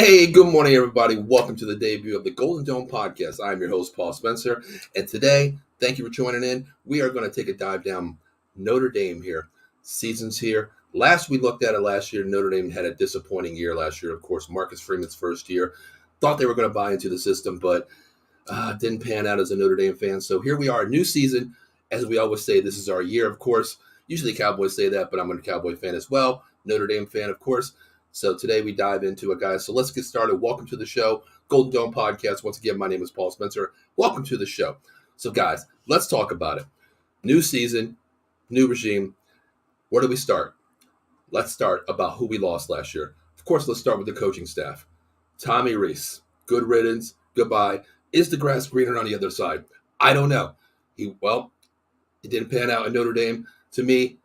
Hey, good morning, everybody. Welcome to the debut of the Golden Dome podcast. I'm your host, Paul Spencer, and today, thank you for joining in. We are going to take a dive down Notre Dame here. Season's here. We looked at it last year. Notre Dame had a disappointing year last year. Of course, Marcus Freeman's first year. Thought they were going to buy into the system, but didn't pan out as a Notre Dame fan. So here we are, new season. As we always say, this is our year, of course. Usually Cowboys say that, but I'm a Cowboy fan as well. Notre Dame fan, of course. So today we dive into it, guys. So let's get started. Welcome to the show, Golden Dome Podcast. Once again, my name is Paul Spencer. Welcome to the show. So, guys, let's talk about it. New season, new regime. Where do we start? Let's start about who we lost last year. Of course, let's start with the coaching staff. Tommy Rees, good riddance, goodbye. Is the grass greener on the other side? I don't know. It didn't pan out in Notre Dame. To me,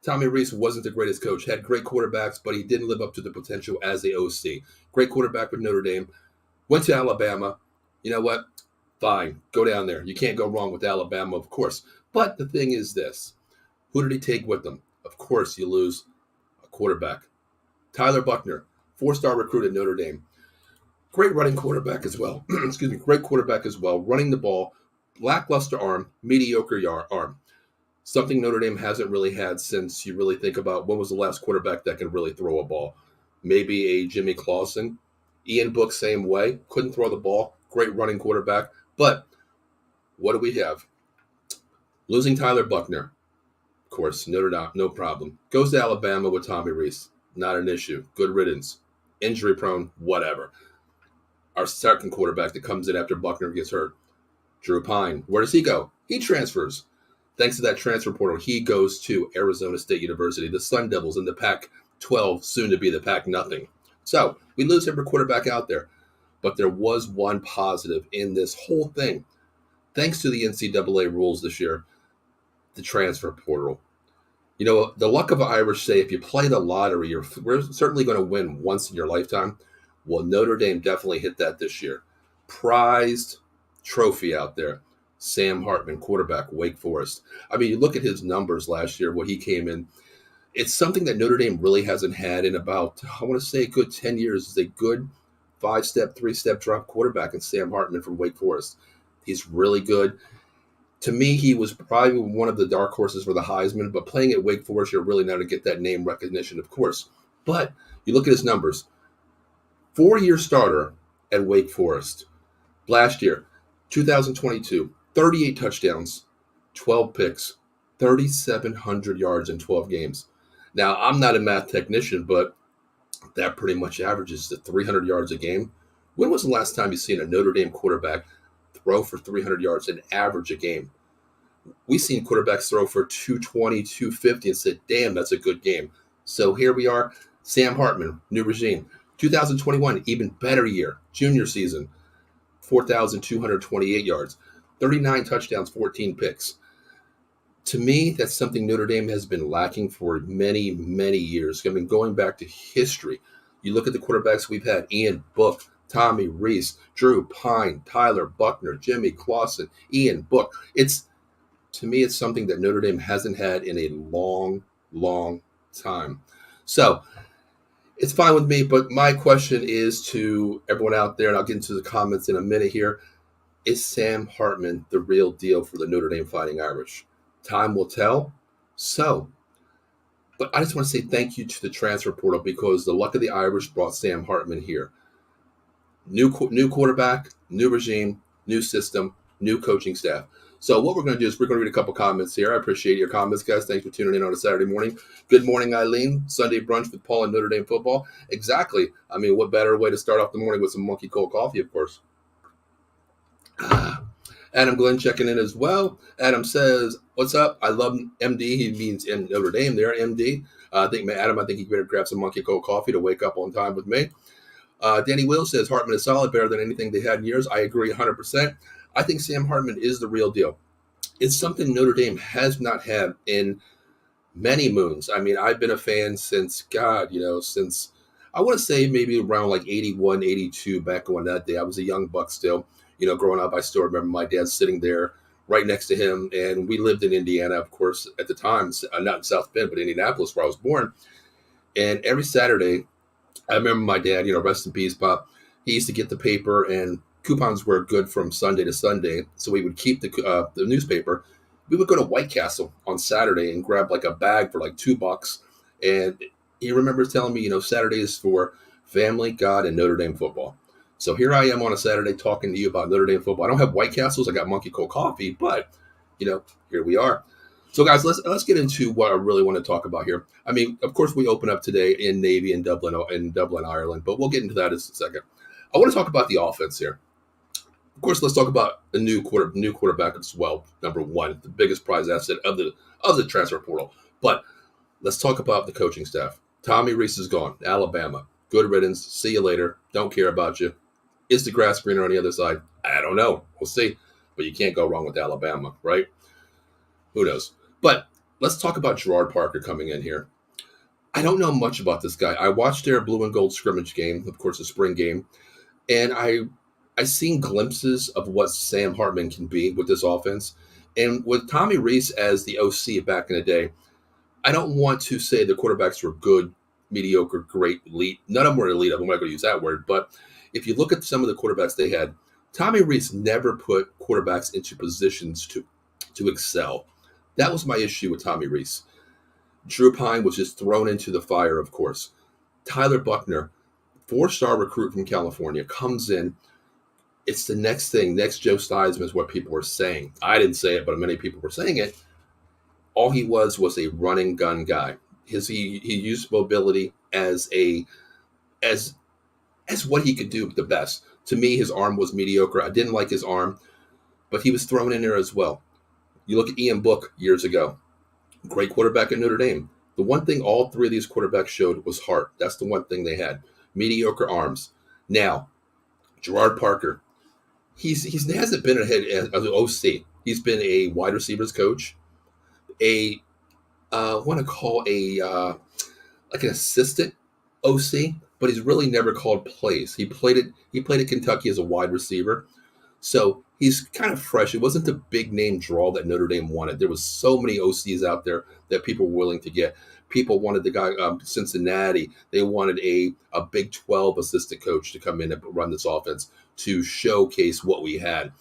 Tommy Rees wasn't the greatest coach. Had great quarterbacks, but he didn't live up to the potential as the OC. Great quarterback with Notre Dame. Went to Alabama. You know what? Fine. Go down there. You can't go wrong with Alabama, of course. But the thing is this. Who did he take with him? Of course, you lose a quarterback. Tyler Buchner, 4-star recruit at Notre Dame. Great running quarterback as well. Excuse me. Great quarterback as well. Running the ball. Lackluster arm. Mediocre arm. Something Notre Dame hasn't really had since you really think about when was the last quarterback that can really throw a ball. Maybe a Jimmy Clausen. Ian Book, same way. Couldn't throw the ball. Great running quarterback. But what do we have? Losing Tyler Buchner. Of course, Notre Dame, no problem. Goes to Alabama with Tommy Rees. Not an issue. Good riddance. Injury prone, whatever. Our second quarterback that comes in after Buchner gets hurt. Drew Pine. Where does he go? He transfers. Thanks to that transfer portal, he goes to Arizona State University, the Sun Devils in the Pac-12, soon to be the Pac-Nothing. So we lose every quarterback out there. But there was one positive in this whole thing. Thanks to the NCAA rules this year, the transfer portal. You know, the luck of Irish say if you play the lottery, we're certainly going to win once in your lifetime. Well, Notre Dame definitely hit that this year. Prized trophy out there. Sam Hartman, quarterback, Wake Forest. I mean, you look at his numbers last year, what he came in. It's something that Notre Dame really hasn't had in about, I want to say, a good 10 years. Is a good 5-step, 3-step drop quarterback in Sam Hartman from Wake Forest. He's really good. To me, he was probably one of the dark horses for the Heisman, but playing at Wake Forest, you're really not to get that name recognition, of course. But you look at his numbers. 4-year starter at Wake Forest. Last year, 2022. 38 touchdowns, 12 picks, 3,700 yards in 12 games. Now, I'm not a math technician, but that pretty much averages to 300 yards a game. When was the last time you seen a Notre Dame quarterback throw for 300 yards and average a game? We've seen quarterbacks throw for 220, 250 and said, damn, that's a good game. So here we are, Sam Hartman, new regime. 2021, even better year, junior season, 4,228 yards. 39 touchdowns, 14 picks. To me, that's something Notre Dame has been lacking for many, many years. I mean, going back to history, you look at the quarterbacks we've had, Ian Book, Tommy Rees, Drew Pine, Tyler Buchner, Jimmy Clausen, Ian Book. To me, it's something that Notre Dame hasn't had in a long, long time. So it's fine with me, but my question is to everyone out there, and I'll get into the comments in a minute here. Is Sam Hartman the real deal for the Notre Dame Fighting Irish? Time will tell. But I just want to say thank you to the transfer portal because the luck of the Irish brought Sam Hartman here. New quarterback, new regime, new system, new coaching staff. So what we're going to do is we're going to read a couple comments here. I appreciate your comments, guys. Thanks for tuning in on a Saturday morning. Good morning, Eileen. Sunday brunch with Paul and Notre Dame football. Exactly. I mean, what better way to start off the morning with some monkey cold coffee, of course. Adam Glenn checking in as well. Adam says, what's up? I love MD. He means in Notre Dame there, MD. I think he better grab some monkey cold coffee to wake up on time with me. Danny Will says, Hartman is solid, better than anything they had in years. I agree 100%. I think Sam Hartman is the real deal. It's something Notre Dame has not had in many moons. I mean, I've been a fan since I want to say maybe around like 81, 82, back on that day. I was a young buck still. Growing up, I still remember my dad sitting there right next to him. And we lived in Indiana, of course, at the time, not in South Bend, but Indianapolis, where I was born. And every Saturday, I remember my dad, rest in peace, Pop. He used to get the paper, and coupons were good from Sunday to Sunday. So we would keep the newspaper. We would go to White Castle on Saturday and grab like a bag for like $2. And he remembers telling me, Saturday is for family, God, and Notre Dame football. So here I am on a Saturday talking to you about Notre Dame football. I don't have White Castles. I got Monkey Cold Coffee, but here we are. So, guys, let's get into what I really want to talk about here. I mean, of course, we open up today in Navy in Dublin, Ireland, but we'll get into that in a second. I want to talk about the offense here. Of course, let's talk about the new quarterback as well. Number one, the biggest prize asset of the transfer portal. But let's talk about the coaching staff. Tommy Rees is gone. Alabama. Good riddance. See you later. Don't care about you. Is the grass greener on the other side? I don't know. We'll see. But you can't go wrong with Alabama, right? Who knows? But let's talk about Gerard Parker coming in here. I don't know much about this guy. I watched their blue and gold scrimmage game, of course, the spring game, and I seen glimpses of what Sam Hartman can be with this offense. And with Tommy Rees as the OC back in the day, I don't want to say the quarterbacks were good, mediocre, great, elite. None of them were elite. I'm not going to use that word. But if you look at some of the quarterbacks they had, Tommy Rees never put quarterbacks into positions to excel. That was my issue with Tommy Rees. Drew Pine was just thrown into the fire, of course. Tyler Buckner, 4-star recruit from California, comes in. It's the next thing. Next Joe Theismann is what people were saying. I didn't say it, but many people were saying it. All he was a running gun guy. He used mobility as what he could do the best. To me, his arm was mediocre. I didn't like his arm, but he was thrown in there as well. You look at Ian Book years ago. Great quarterback at Notre Dame. The one thing all three of these quarterbacks showed was heart. That's the one thing they had. Mediocre arms. Now, Gerard Parker, he hasn't been a head as an OC. He's been a wide receivers coach, want to call like an assistant OC, but he's really never called plays. He played at Kentucky as a wide receiver. So he's kind of fresh. It wasn't the big name draw that Notre Dame wanted. There was so many OCs out there that people were willing to get. People wanted the guy Cincinnati. They wanted a Big 12 assistant coach to come in and run this offense to showcase what we had.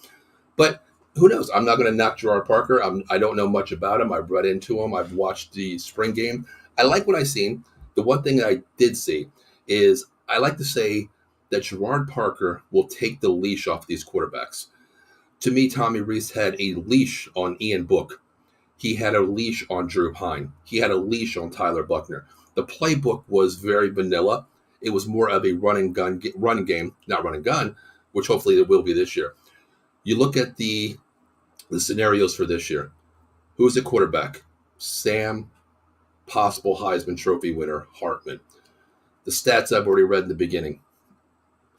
But who knows? I'm not going to knock Gerard Parker. I don't know much about him. I've read into him. I've watched the spring game. I like what I've seen. The one thing I did see is I like to say that Gerard Parker will take the leash off these quarterbacks. To me, Tommy Rees had a leash on Ian Book. He had a leash on Drew Pine. He had a leash on Tyler Buckner. The playbook was very vanilla. It was more of a run game, not run and gun, which hopefully it will be this year. You look at the scenarios for this year. Who's the quarterback? Sam, possible Heisman Trophy winner, Hartman. The stats I've already read in the beginning.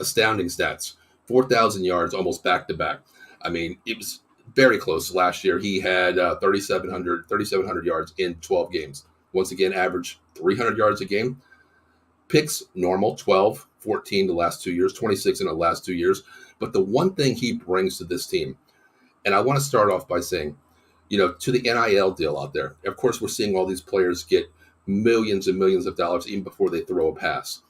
Astounding stats. 4,000 yards, almost back-to-back. I mean, it was very close last year. He had 3,700 yards in 12 games. Once again, average 300 yards a game. Picks, normal, 12, 14 the last 2 years, 26 in the last 2 years. But the one thing he brings to this team, and I want to start off by saying, to the NIL deal out there, of course, we're seeing all these players get millions and millions of dollars even before they throw a pass.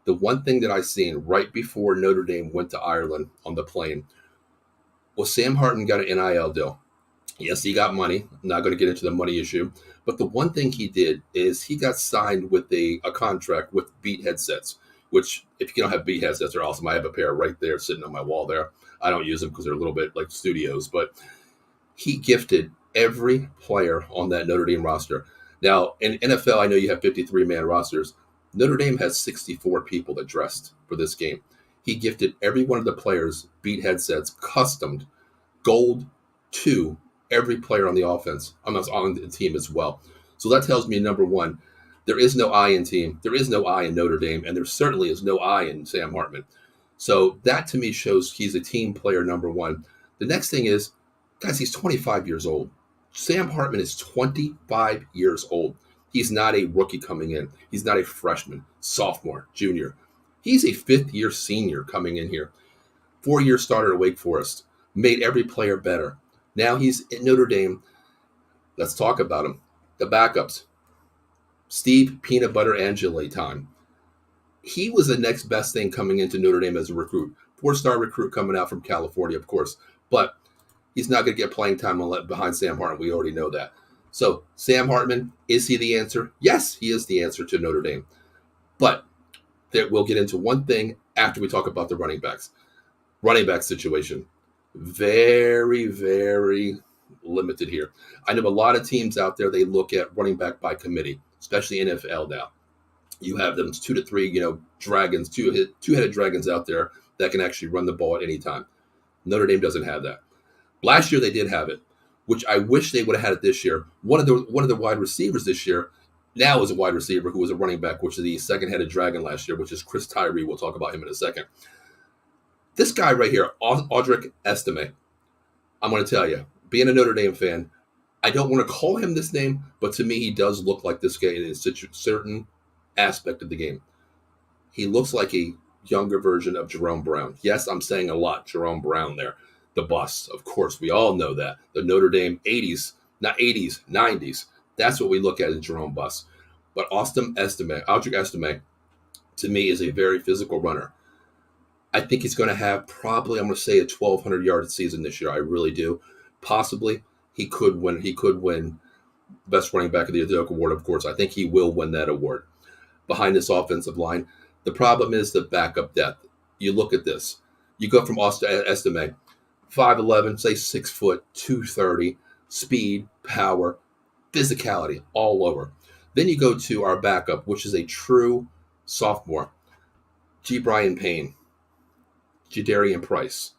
The one thing that I seen right before Notre Dame went to Ireland on the plane was Sam Hartman got an NIL deal. Yes, he got money. I'm not going to get into the money issue. But the one thing he did is he got signed with a contract with Beat headsets, which if you don't have Beat headsets, they're awesome. I have a pair right there sitting on my wall there. I don't use them because they're a little bit like studios. But he gifted every player on that Notre Dame roster. Now, in NFL, I know you have 53-man rosters. Notre Dame has 64 people that dressed for this game. He gifted every one of the players Beat headsets, customed, gold to every player on the offense, on the team as well. So that tells me, number one, there is no I in team. There is no I in Notre Dame, and there certainly is no I in Sam Hartman. So that to me shows he's a team player, number one. The next thing is, guys, he's 25 years old. Sam Hartman is 25 years old. He's not a rookie coming in. He's not a freshman, sophomore, junior. He's a fifth-year senior coming in here. 4-year starter at Wake Forest. Made every player better. Now he's at Notre Dame. Let's talk about him. The backups. Steve Peanut Butter Angeli time. he was the next best thing coming into Notre Dame as a recruit. 4-star recruit coming out from California, of course. But he's not going to get playing time behind Sam Hartman. We already know that. So Sam Hartman, is he the answer? Yes, he is the answer to Notre Dame. But we'll get into one thing after we talk about the running backs. Running back situation. Very, very limited here. I know a lot of teams out there, they look at running back by committee, especially NFL now. You have them 2 to 3, dragons, two-headed dragons out there that can actually run the ball at any time. Notre Dame doesn't have that. Last year they did have it, which I wish they would have had it this year. One of the wide receivers this year now is a wide receiver who was a running back, which is the second-headed dragon last year, which is Chris Tyree. We'll talk about him in a second. This guy right here, Audric Estime, I'm going to tell you, being a Notre Dame fan, I don't want to call him this name, but to me, he does look like this guy in a certain aspect of the game. He looks like a younger version of Jerome Brown. Yes, I'm saying a lot, Jerome Brown there. The bus, of course, we all know that. The Notre Dame 80s, not 80s, 90s. That's what we look at in Jerome Bus. But Audric Estime, to me, is a very physical runner. I think he's going to have probably, I'm going to say, a 1,200-yard season this year. I really do. Possibly, he could win Best Running Back of the Year award, of course. I think he will win that award. Behind this offensive line, the problem is the backup depth. You look at this. You go from Estime, 5'11", say 6 foot, 230, speed, power, physicality, all over. Then you go to our backup, which is a true sophomore, G. Brian Payne, Jadarian Price.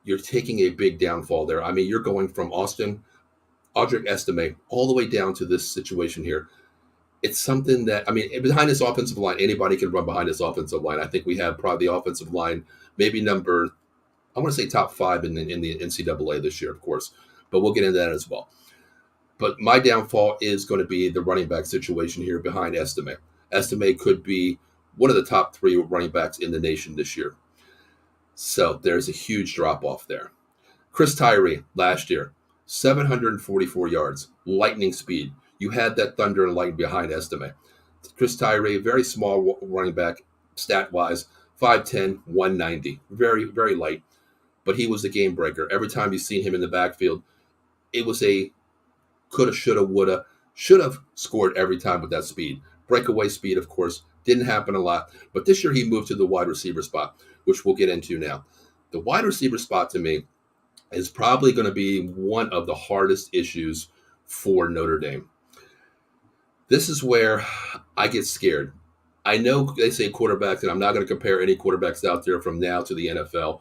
You're taking a big downfall there. I mean, you're going from Audric Estime all the way down to this situation here. It's something that, I mean, behind this offensive line, anybody can run behind this offensive line. I think we have probably the offensive line, maybe number, I want to say top 5 in the NCAA this year, of course. But we'll get into that as well. But my downfall is going to be the running back situation here behind Estime. Estime could be one of the top 3 running backs in the nation this year. So there's a huge drop-off there. Chris Tyree, last year, 744 yards, lightning speed. You had that thunder and lightning behind Estime. Chris Tyree, very small running back, stat-wise, 5'10", 190. Very, very light. But he was the game breaker. Every time you seen him in the backfield, it was a coulda, shoulda, woulda, should have scored every time with that speed. Breakaway speed, of course, didn't happen a lot. But this year he moved to the wide receiver spot, which we'll get into now. The wide receiver spot, to me, is probably going to be one of the hardest issues for Notre Dame. This is where I get scared. I know they say quarterbacks, and I'm not going to compare any quarterbacks out there from now to the NFL.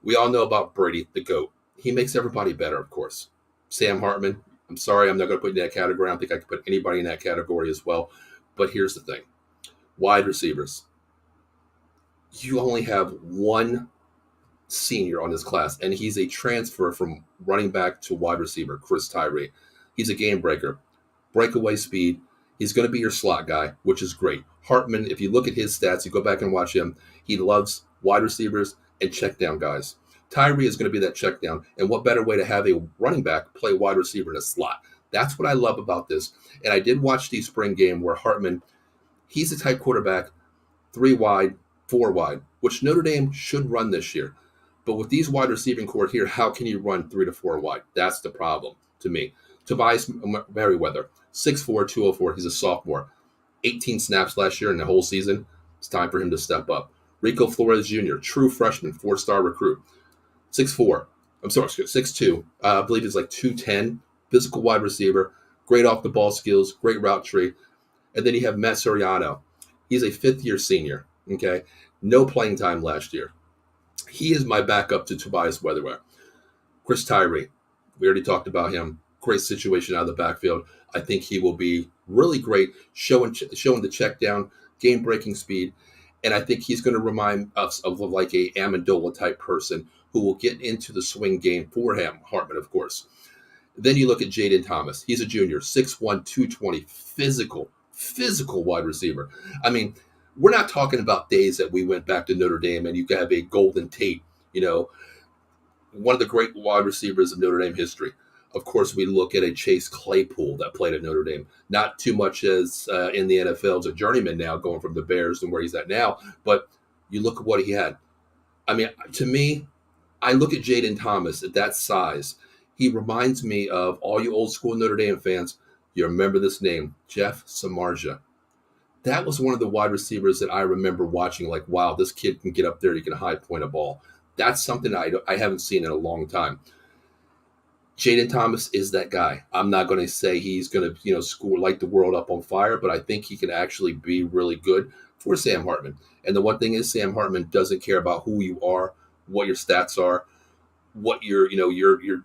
We all know about Brady, the GOAT. He makes everybody better, of course. Sam Hartman, I'm sorry, I'm not going to put in that category. I don't think I could put anybody in that category as well. But here's the thing. Wide receivers. You only have one senior on this class, and he's a transfer from running back to wide receiver, Chris Tyree. He's a game breaker. Breakaway speed. He's going to be your slot guy, which is great. Hartman, if you look at his stats, you go back and watch him, he loves wide receivers and check down guys. Tyree is going to be that check down, and what better way to have a running back play wide receiver in a slot? That's what I love about this. And I did watch the spring game where Hartman, he's the type quarterback, 3 wide, 4 wide, which Notre Dame should run this year. But with these wide receiving core here, how can you run 3 to 4 wide? That's the problem to me. Tobias Merriweather, 6'4", 204. He's a sophomore. 18 snaps last year in the whole season. It's time for him to step up. Rico Flores Jr., true freshman, 4-star recruit. 6'4". I'm sorry, 6'2". I believe he's like 210. Physical wide receiver. Great off the ball skills. Great route tree. And then you have Matt Soriano. He's a 5th-year senior. Okay, no playing time last year. He is my backup to Tobias Merriweather. Chris Tyree. We already talked about him. Great situation out of the backfield. I think he will be really great, showing the check down, game-breaking speed. And I think he's going to remind us of like a Amendola type person who will get into the swing game for him, Hartman, of course. Then you look at Jaden Thomas. He's a junior, 6'1", 220, physical wide receiver. I mean, we're not talking about days that we went back to Notre Dame and you have a Golden Tate, one of the great wide receivers of Notre Dame history. Of course, we look at a Chase Claypool that played at Notre Dame. Not too much as in the NFL as a journeyman now, going from the Bears and where he's at now. But you look at what he had. I mean, to me, I look at Jaden Thomas at that size. He reminds me of all you old school Notre Dame fans. You remember this name, Jeff Samardzija. That was one of the wide receivers that I remember watching. Like, wow, this kid can get up there. He can high point a ball. That's something I haven't seen in a long time. Jaden Thomas is that guy. I'm not going to say he's going to, score, light the world up on fire, but I think he can actually be really good for Sam Hartman. And the one thing is, Sam Hartman doesn't care about who you are, what your stats are, what your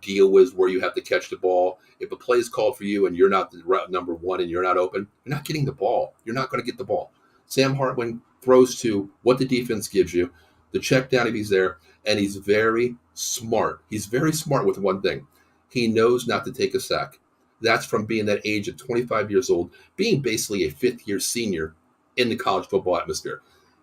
deal is, where you have to catch the ball. If a play is called for you and you're not the route number one and you're not open, you're not getting the ball. You're not going to get the ball. Sam Hartman throws to what the defense gives you, the check down if he's there, and he's very smart. He's very smart with one thing. He knows not to take a sack. That's from being that age of 25 years old, being basically a fifth-year senior in the college football atmosphere.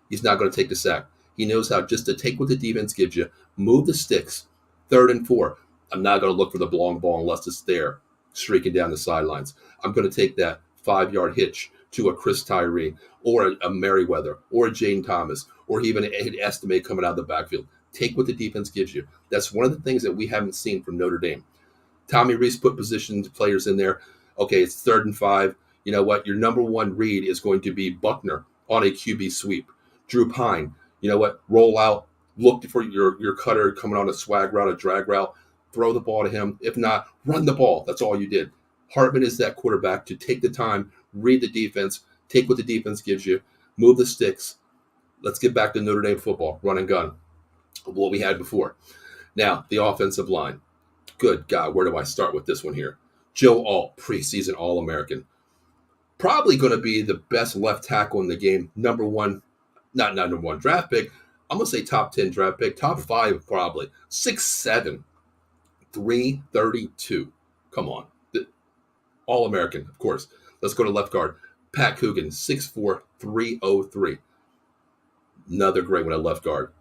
He's not going to take the sack. He knows how just to take what the defense gives you, move the sticks, 3rd and 4. I'm not going to look for the long ball unless it's there, streaking down the sidelines. I'm going to take that 5-yard hitch to a Chris Tyree or a Merriweather or a Jane Thomas or even an Estimate coming out of the backfield. Take what the defense gives you. That's one of the things that we haven't seen from Notre Dame. Tommy Rees put positioned players in there. Okay, it's 3rd and 5. You know what? Your number one read is going to be Buckner on a QB sweep. Drew Pine, you know what? Roll out, look for your cutter coming on a swag route, a drag route. Throw the ball to him. If not, run the ball. That's all you did. Hartman is that quarterback to take the time, read the defense, take what the defense gives you, move the sticks. Let's get back to Notre Dame football, run and gun, what we had before. Now, the offensive line. Good God, where do I start with this one here? Joe Alt, preseason All-American. Probably going to be the best left tackle in the game. Number one draft pick. I'm going to say top 10 draft pick. Top 5 probably. 6'7", 332. Come on. All-American, of course. Let's go to left guard. Pat Coogan, 6'4", 303. Another great one at left guard.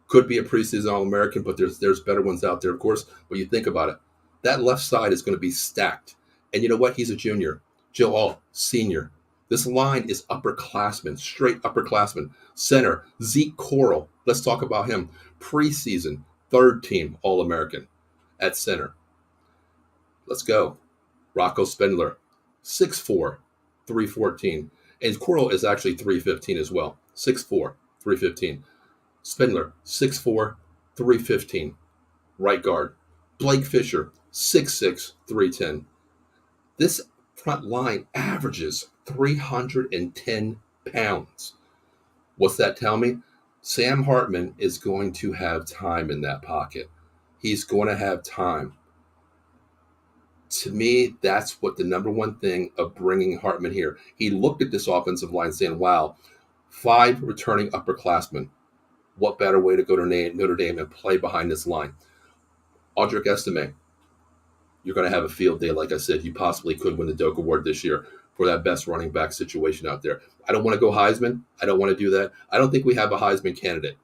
Could be a preseason All-American, but there's better ones out there, of course. But you think about it. That left side is going to be stacked. And you know what? He's a junior. Joe Alt, senior. This line is upperclassmen, straight upperclassmen. Center, Zeke Corral. Let's talk about him. Preseason, 3rd team All-American at center. Let's go. Rocco Spindler, 6'4", 314. And Corral is actually 315 as well. 6'4", 315. Spindler, 6'4", 315. Right guard. Blake Fisher, 6'6", 310. This front line averages 310 pounds. What's that tell me? Sam Hartman is going to have time in that pocket. He's going to have time. To me, that's what the number one thing of bringing Hartman here. He looked at this offensive line saying, wow, 5 returning upperclassmen. What better way to go to Notre Dame and play behind this line? Audric Estime, you're going to have a field day. Like I said, you possibly could win the Doak Award this year for that best running back situation out there. I don't want to go Heisman. I don't want to do that. I don't think we have a Heisman candidate.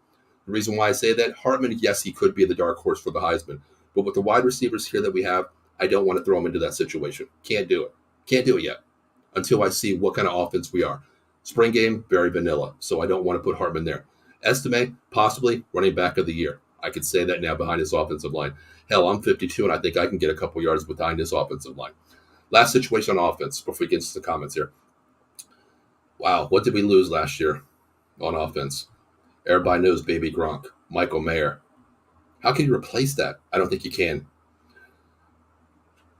The reason why I say that, Hartman, yes, he could be the dark horse for the Heisman. But with the wide receivers here that we have, I don't want to throw him into that situation. Can't do it. Can't do it yet until I see what kind of offense we are. Spring game, very vanilla. So I don't want to put Hartman there. Estime, possibly running back of the year. I could say that now behind his offensive line. Hell, I'm 52, and I think I can get a couple yards behind his offensive line. Last situation on offense before we get into the comments here. Wow, what did we lose last year on offense? Everybody knows Baby Gronk, Michael Mayer. How can you replace that? I don't think you can.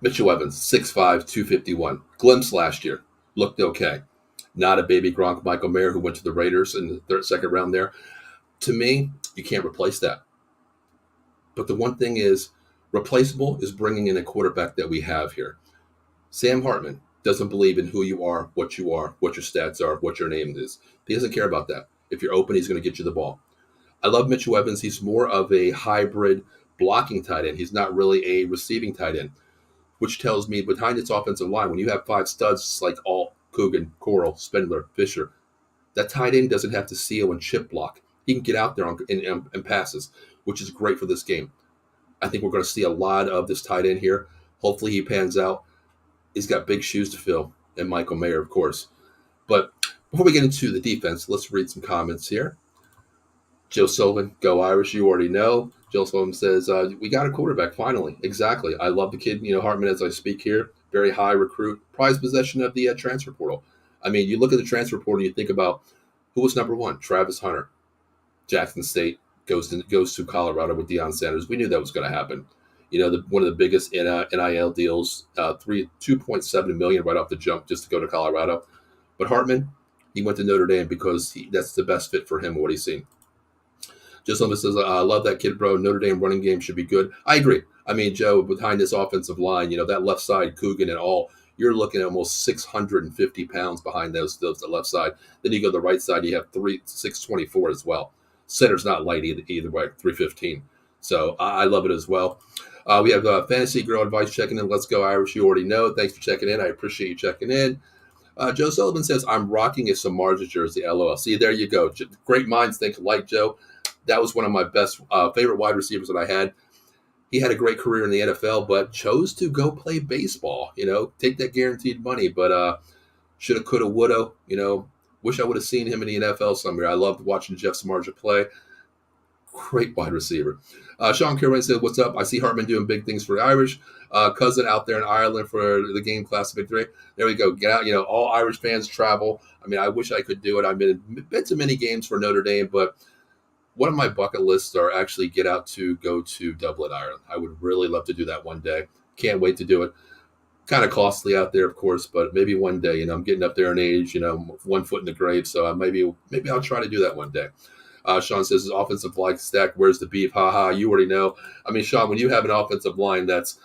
Mitchell Evans, 6'5", 251. Glimpse last year. Looked okay. Not a Baby Gronk, Michael Mayer, who went to the Raiders in the second round there. To me, you can't replace that. But the one thing is, replaceable is bringing in a quarterback that we have here. Sam Hartman doesn't believe in who you are, what your stats are, what your name is. He doesn't care about that. If you're open, he's going to get you the ball. I love Mitchell Evans. He's more of a hybrid blocking tight end. He's not really a receiving tight end, which tells me behind its offensive line, when you have 5 studs like Alt, Coogan, Corral, Spindler, Fisher, that tight end doesn't have to seal and chip block. He can get out there and passes, which is great for this game. I think we're going to see a lot of this tight end here. Hopefully he pans out. He's got big shoes to fill, and Michael Mayer, of course. But before we get into the defense, let's read some comments here. Joe Sullivan, go Irish, you already know. Joe Sullivan says, we got a quarterback, finally. Exactly. I love the kid, Hartman, as I speak here. Very high recruit. Prized possession of the transfer portal. I mean, you look at the transfer portal and you think about who was number one? Travis Hunter. Jackson State goes to Colorado with Deion Sanders. We knew that was going to happen. One of the biggest NIL deals, $2.7 million right off the jump just to go to Colorado. But Hartman, he went to Notre Dame because that's the best fit for him and what he's seen. Just Sullivan says, I love that kid, bro. Notre Dame running game should be good. I agree. I mean, Joe, behind this offensive line, that left side, Coogan and all, you're looking at almost 650 pounds behind those the left side. Then you go to the right side, you have 624 as well. Center's not light either way, 315. So I love it as well. We have Fantasy Girl Advice checking in. Let's go, Irish. You already know. Thanks for checking in. I appreciate you checking in. Joe Sullivan says, I'm rocking a Samardzija jersey, LOL. See, there you go. Great minds think alike, Joe. That was one of my best favorite wide receivers that I had. He had a great career in the NFL, but chose to go play baseball, take that guaranteed money. But shoulda, coulda, woulda, wish I would have seen him in the NFL somewhere. I loved watching Jeff Samardzija play. Great wide receiver. Sean Kilrain said, what's up? I see Hartman doing big things for the Irish. Cousin out there in Ireland for the game Class of Victory. There we go. Get out. All Irish fans travel. I mean, I wish I could do it. I've been to many games for Notre Dame, but one of my bucket lists are actually get out to go to Dublin, Ireland. I would really love to do that one day. Can't wait to do it. Kind of costly out there, of course, but maybe one day. I'm getting up there in age. 1 foot in the grave, so maybe I'll try to do that one day. Sean says, his offensive line stack, where's the beef? Ha. You already know. I mean, Sean, when you have an offensive line that's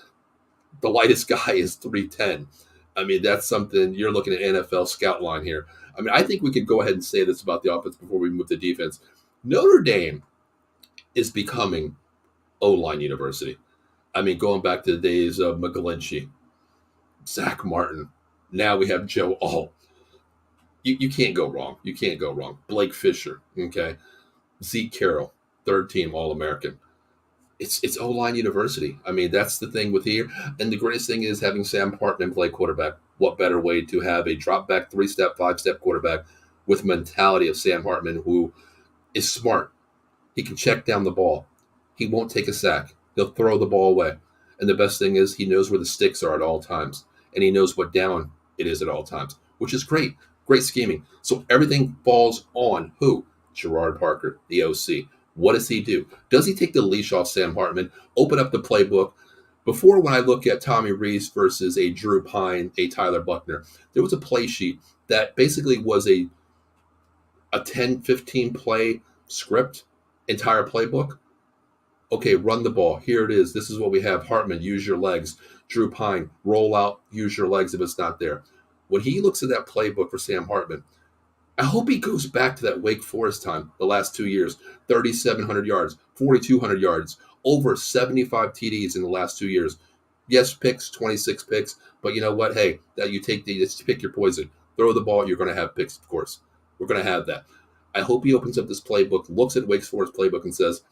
the lightest guy is 310, I mean, that's something you're looking at NFL scout line here. I mean, I think we could go ahead and say this about the offense before we move to defense. Notre Dame is becoming O-line university. I mean, going back to the days of McGlinchey, Zach Martin. Now we have Joe Alt. You can't go wrong. You can't go wrong. Blake Fisher, okay? Zeke Carroll, third team All-American. It's O-line university. I mean, that's the thing with here. And the greatest thing is having Sam Hartman play quarterback. What better way to have a drop-back, 3-step, 5-step quarterback with mentality of Sam Hartman, who is smart. He can check down the ball. He won't take a sack. He'll throw the ball away. And the best thing is he knows where the sticks are at all times. And he knows what down it is at all times, which is great. Great scheming. So everything falls on who? Gerard Parker, the OC. What does he do? Does he take the leash off Sam Hartman, open up the playbook? Before, when I look at Tommy Rees versus a Drew Pine, a Tyler Buckner, there was a play sheet that basically was a 10, 15 play script, entire playbook. Okay, run the ball. Here it is. This is what we have. Hartman, use your legs. Drew Pine, roll out, use your legs if it's not there. When he looks at that playbook for Sam Hartman, I hope he goes back to that Wake Forest time the last 2 years. 3,700 yards, 4,200 yards, over 75 TDs in the last 2 years. Yes, picks, 26 picks, but you know what? Hey, that you just pick your poison. Throw the ball, you're going to have picks, of course. We're going to have that. I hope he opens up this playbook, looks at Wake Forest playbook and says,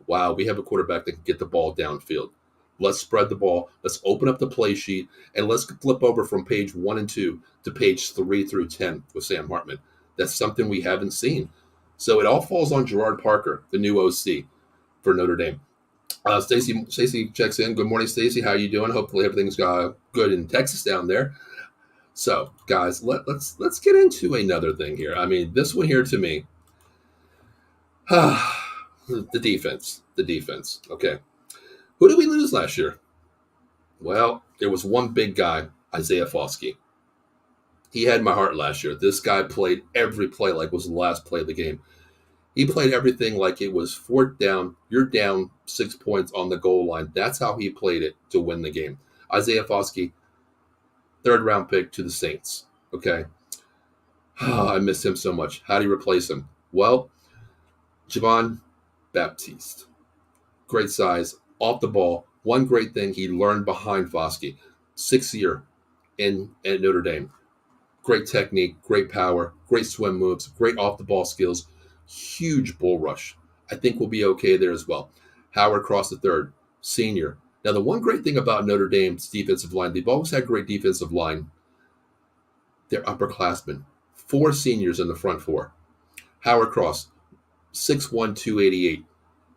wow, we have a quarterback that can get the ball downfield. Let's spread the ball. Let's open up the play sheet, and let's flip over from page 1 and 2 to page 3 through 10 with Sam Hartman. That's something we haven't seen. So it all falls on Gerard Parker, the new OC for Notre Dame. Stacy checks in. Good morning, Stacy. How are you doing? Hopefully everything's good in Texas down there. So, guys, let's get into another thing here. I mean, this one here to me, the defense. Okay. Who did we lose last year? Well, there was one big guy, Isaiah Foskey. He had my heart last year. This guy played every play like it was the last play of the game. He played everything like it was 4th down. You're down 6 points on the goal line. That's how he played it to win the game. Isaiah Foskey, 3rd-round pick to the Saints. Okay. I miss him so much. How do you replace him? Well, Javon Baptiste. Great size, off the ball. One great thing he learned behind Foskey. 6th year at Notre Dame. Great technique, great power, great swim moves, great off-the-ball skills, huge bull rush. I think we'll be okay there as well. Howard Cross III, senior, Now, the one great thing about Notre Dame's defensive line, they've always had great defensive line. They're upperclassmen. 4 seniors in the front 4. Howard Cross, 6'1", 288.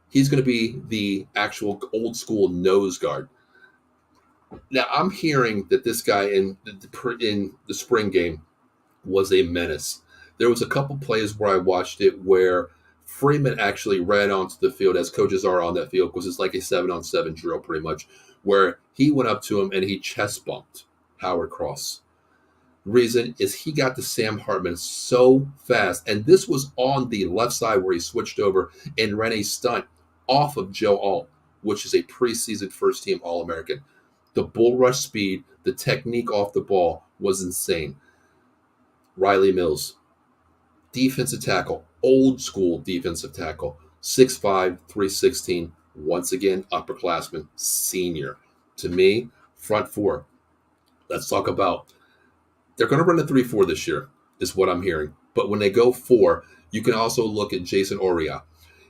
He's going to be the actual old school nose guard. Now, I'm hearing that this guy in the spring game was a menace. There was a couple plays where I watched it where Freeman actually ran onto the field, as coaches are on that field, because it's like a 7-on-7 drill pretty much, where he went up to him and he chest bumped Howard Cross. Reason is he got to Sam Hartman so fast, and this was on the left side where he switched over and ran a stunt off of Joe Alt, which is a preseason first-team All-American. The bull rush speed, the technique off the ball was insane. Riley Mills, defensive tackle, old school defensive tackle, 6'5", 316, once again, upperclassman, senior. To me, front 4. Let's talk about, they're going to run a 3-4 this year, is what I'm hearing. But when they go 4, you can also look at Jason Oria.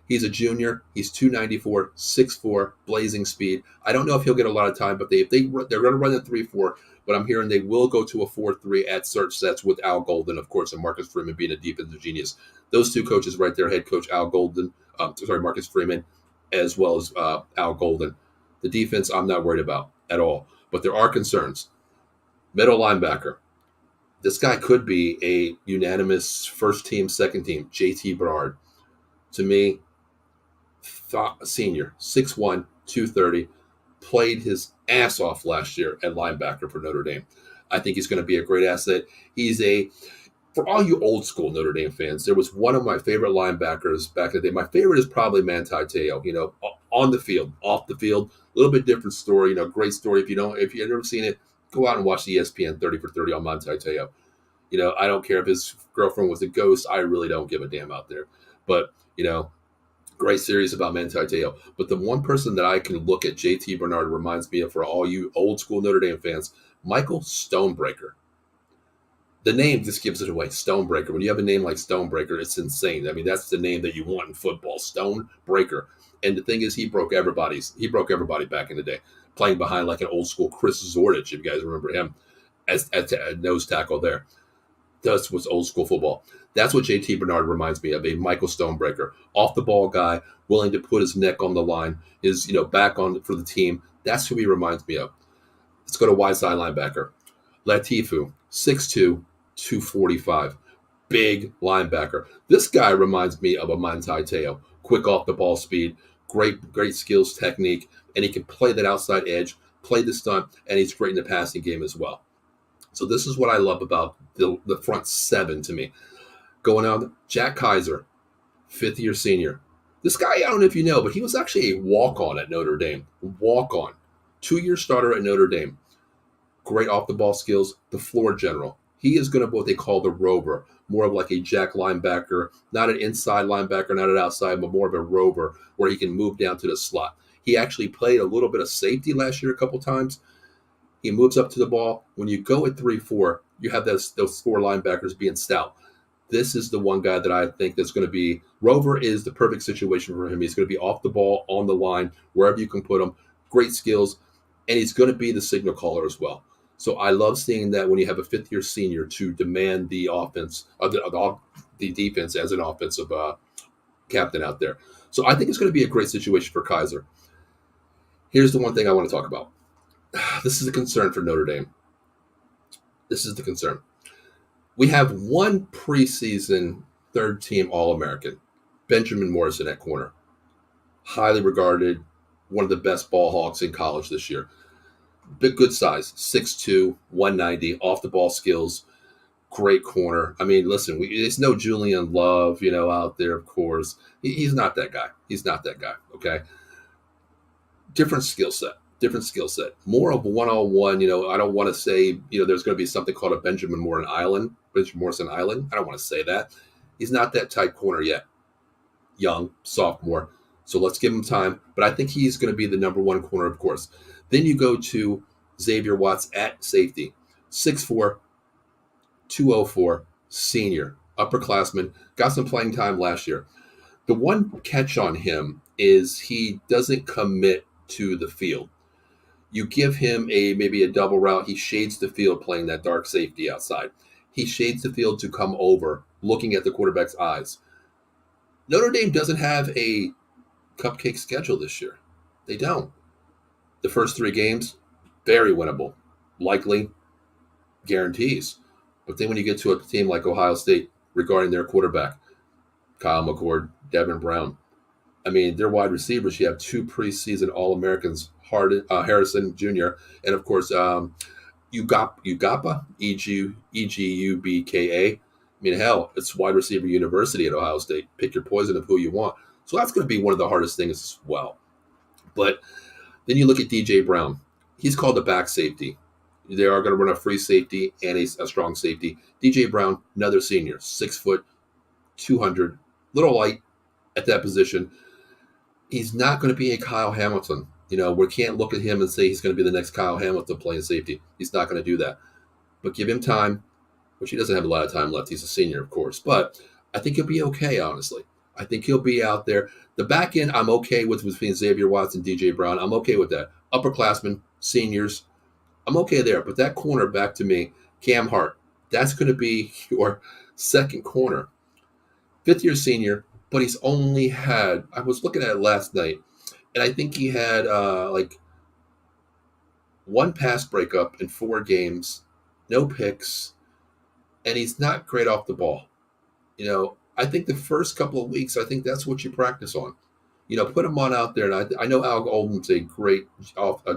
He's a junior. He's 294, 6'4", blazing speed. I don't know if he'll get a lot of time, but they're going to run a 3-4. But I'm hearing they will go to a 4-3 at certain sets with Al Golden, of course, and Marcus Freeman being a defensive genius. Those two coaches right there, head coach Marcus Freeman, as well as Al Golden. The defense, I'm not worried about at all. But there are concerns. Middle linebacker. This guy could be a unanimous first team, second team, JT Bernard. To me, senior, 6'1", 230, played his ass off last year at linebacker for Notre Dame. I think he's going to be a great asset. For all you old school Notre Dame fans, there was one of my favorite linebackers back in the day. My favorite is probably Manti Te'o. On the field, off the field, a little bit different story. Great story. If you've never seen it, go out and watch the ESPN 30 for 30 on Manti Te'o. I don't care if his girlfriend was a ghost. I really don't give a damn out there. But, great series about Manti Te'o. But the one person that I can look at, JT Bernard, reminds me of, for all you old school Notre Dame fans, Michael Stonebreaker. The name just gives it away, Stonebreaker. When you have a name like Stonebreaker, it's insane. I mean, that's the name that you want in football, Stonebreaker. And the thing is, he broke everybody back in the day, playing behind like an old school Chris Zordich, if you guys remember him, as nose tackle there. That was old school football. That's what JT Bernard reminds me of, a Michael Stonebreaker. Off the ball guy, willing to put his neck on the line, his back on for the team. That's who he reminds me of. Let's go to wide side linebacker. Latifu, 6'2", 245. Big linebacker. This guy reminds me of a Manti Te'o. Quick off the ball speed, great skills, technique, and he can play that outside edge, play the stunt, and he's great in the passing game as well. So this is what I love about the front 7 to me. Going on, Jack Kaiser, 5th-year senior. This guy, I don't know if you know, but he was actually a walk-on at Notre Dame. Walk-on. 2-year starter at Notre Dame. Great off-the-ball skills. The floor general. He is going to be what they call the rover. More of like a jack linebacker. Not an inside linebacker, not an outside, but more of a rover where he can move down to the slot. He actually played a little bit of safety last year a couple times. He moves up to the ball. When you go at 3-4, you have those 4 linebackers being stout. This is the one guy that I think that's going to be, rover is the perfect situation for him. He's going to be off the ball, on the line, wherever you can put him. Great skills. And he's going to be the signal caller as well. So I love seeing that when you have a 5th-year senior to demand the offense, the defense as an offensive captain out there. So I think it's going to be a great situation for Kaiser. Here's the one thing I want to talk about. This is a concern for Notre Dame. This is the concern. We have one preseason third-team All-American, Benjamin Morrison at corner. Highly regarded, one of the best ball hawks in college this year. Good size, 6'2", 190, off-the-ball skills, great corner. I mean, listen, it's no Julian Love, out there, of course. He's not that guy. Okay? Different skill set. More of one-on-one, I don't want to say, there's going to be something called a Benjamin Morrison Island. I don't want to say that. He's not that type corner yet. Young, sophomore. So let's give him time. But I think he's going to be the number 1 corner, of course. Then you go to Xavier Watts at safety. 6'4", 204, senior, upperclassman. Got some playing time last year. The one catch on him is he doesn't commit to the field. You give him maybe a double route. He shades the field playing that dark safety outside. He shades the field to come over, looking at the quarterback's eyes. Notre Dame doesn't have a cupcake schedule this year. They don't. The first 3 games, very winnable. Likely guarantees. But then when you get to a team like Ohio State regarding their quarterback, Kyle McCord, Devin Brown, I mean, their wide receivers, you have 2 preseason All-Americans, Harrison Jr., and of course, Ugapa, Egubka. I mean, hell, it's wide receiver university at Ohio State. Pick your poison of who you want. So that's going to be one of the hardest things as well. But then you look at DJ Brown. He's called the back safety. They are going to run a free safety and a strong safety. DJ Brown, another senior, 6 foot, 200, little light at that position. He's not going to be a Kyle Hamilton. We can't look at him and say he's going to be the next Kyle Hamilton playing safety. He's not going to do that. But give him time, which he doesn't have a lot of time left. He's a senior, of course. But I think he'll be okay, honestly. I think he'll be out there. The back end, I'm okay with between Xavier Watts and DJ Brown. I'm okay with that. Upperclassmen, seniors, I'm okay there. But that corner, back to me, Cam Hart, that's going to be your second corner. 5th-year senior, but he's only had, I was looking at it last night, and I think he had like 1 pass breakup in 4 games, no picks, and he's not great off the ball. I think the first couple of weeks, I think that's what you practice on. Put him on out there. And I know Al Oldham's a great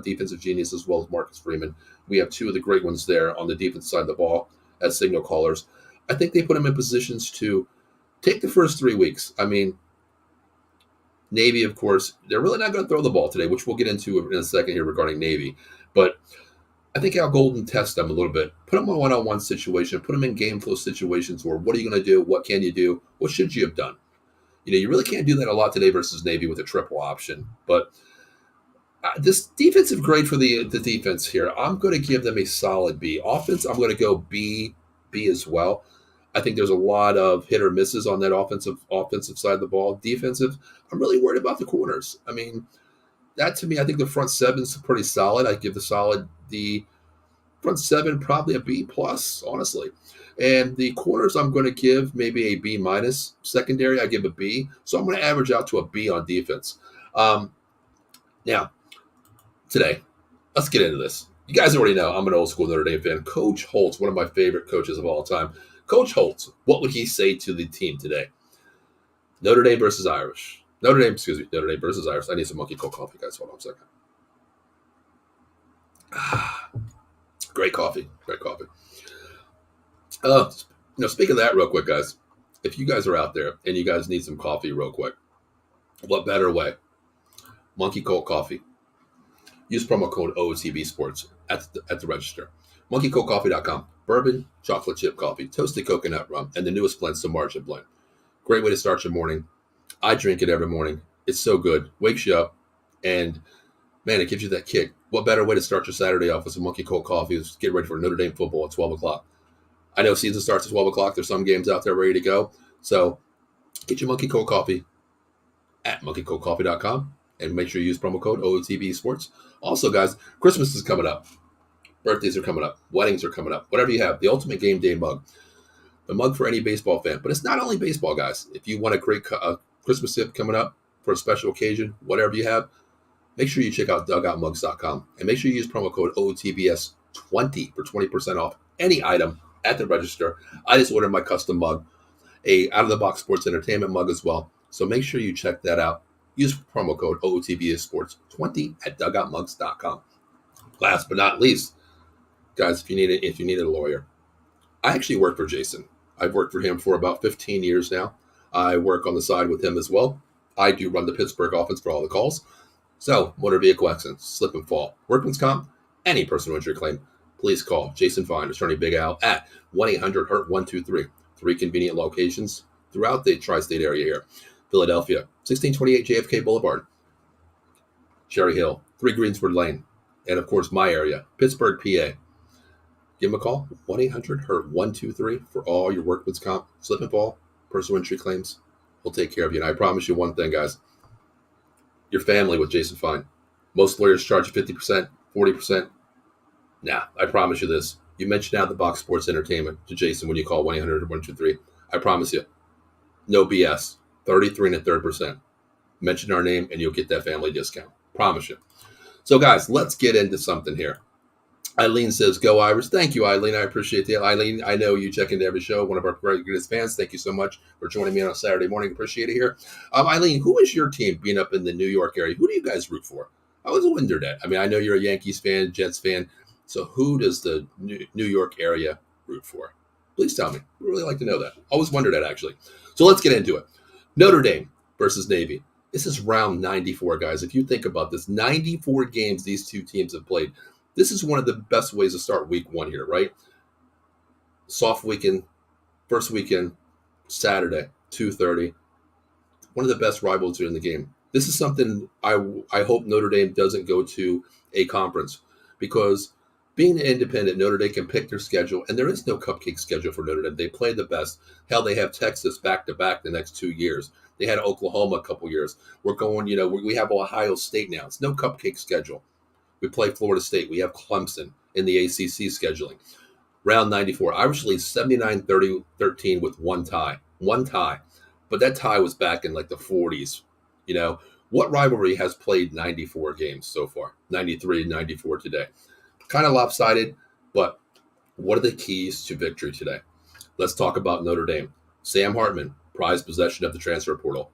defensive genius as well as Marcus Freeman. We have 2 of the great ones there on the defense side of the ball as signal callers. I think they put him in positions to take the first 3 weeks. I mean, Navy, of course, they're really not going to throw the ball today, which we'll get into in a second here regarding Navy. But I think Al Golden tests them a little bit. Put them in a one-on-one situation. Put them in game flow situations where what are you going to do? What can you do? What should you have done? You really can't do that a lot today versus Navy with a triple option. But this defensive grade for the defense here, I'm going to give them a solid B. Offense, I'm going to go B as well. I think there's a lot of hit or misses on that offensive side of the ball. Defensive, I'm really worried about the corners. I mean, that to me, I think the front 7's pretty solid. I give the front 7 probably a B plus, honestly. And the corners, I'm going to give maybe a B minus. Secondary, I give a B. So I'm going to average out to a B on defense. Now, today, let's get into this. You guys already know I'm an old school Notre Dame fan. Coach Holtz, one of my favorite coaches of all time. Coach Holtz, what would he say to the team today? Notre Dame versus Irish. Notre Dame versus Irish. I need some monkey cold coffee, guys. Hold on a second. Great coffee. Speaking of that real quick, guys, if you guys are out there and you guys need some coffee real quick, what better way? Monkey Cold Coffee. Use promo code OOTB Sports at the register. MonkeyColdCoffee.com. Bourbon, chocolate chip coffee, toasted coconut rum, and the newest blend, Samarja blend. Great way to start your morning. I drink it every morning. It's so good. Wakes you up, and man, it gives you that kick. What better way to start your Saturday off with some Monkey Cold Coffee is get ready for Notre Dame football at 12 o'clock. I know season starts at 12 o'clock. There's some games out there ready to go. So get your Monkey Cold Coffee at monkeycoldcoffee.com and make sure you use promo code OOTB Sports. Also, guys, Christmas is coming up. Birthdays are coming up. Weddings are coming up. Whatever you have, the ultimate game day mug. The mug for any baseball fan. But it's not only baseball, guys. If you want a great Christmas tip coming up for a special occasion, whatever you have, make sure you check out dugoutmugs.com. And make sure you use promo code OOTBS20 for 20% off any item at the register. I just ordered my custom mug, a out-of-the-box sports entertainment mug as well. So make sure you check that out. Use promo code OOTBSports20 at dugoutmugs.com. Last but not least, guys, if you need a lawyer, I actually work for Jason. I've worked for him for about 15 years now. I work on the side with him as well. I do run the Pittsburgh offense for all the calls. So, motor vehicle accidents, slip and fall, workman's comp, any personal injury claim, please call Jason Fine, Attorney Big Al, at 1-800-HURT-123. 3 convenient locations throughout the tri-state area here. Philadelphia, 1628 JFK Boulevard. Cherry Hill, 3 Greenswood Lane. And, of course, my area, Pittsburgh, PA. Give them a call, 1-800-HURT-123 for all your workman's comp, slip and fall, personal injury claims. We'll take care of you. And I promise you one thing, guys. Your family with Jason Fine. Most lawyers charge 50%. 40%. Nah, I promise you this. You mentioned out the box sports entertainment to Jason when you call 1-800-123. I promise you, no BS. 33 and a third percent. Mention our name and you'll get that family discount. Promise you. So, guys, let's get into something here. Eileen says, "Go Irish." Thank you, Eileen. I appreciate that. Eileen, I know you check into every show. One of our greatest fans. Thank you so much for joining me on a Saturday morning. Appreciate it here. Eileen, who is your team being up in the New York area? Who do you guys root for? I always wondered that. I mean, I know you're a Yankees fan, Jets fan. So who does the New York area root for? Please tell me. I'd really like to know that. Always wondered that, actually. So let's get into it. Notre Dame versus Navy. This is round 94, guys. If you think about this, 94 games these two teams have played. This is one of the best ways to start week one here, right? Soft weekend, first weekend, Saturday, 2:30. One of the best rivals in the game. This is something I hope Notre Dame doesn't go to a conference, because being independent, Notre Dame can pick their schedule, and there is no cupcake schedule for Notre Dame. They play the best. Hell, they have Texas back-to-back the next 2 years. They had Oklahoma a couple years. We're going, we have Ohio State now. It's no cupcake schedule. We play Florida State. We have Clemson in the ACC scheduling. Round 94. Irish lead 79-13 with one tie. One tie. But that tie was back in like the 40s. What rivalry has played 94 games so far? 93 and 94 today. Kind of lopsided, but what are the keys to victory today? Let's talk about Notre Dame. Sam Hartman, prized possession of the transfer portal.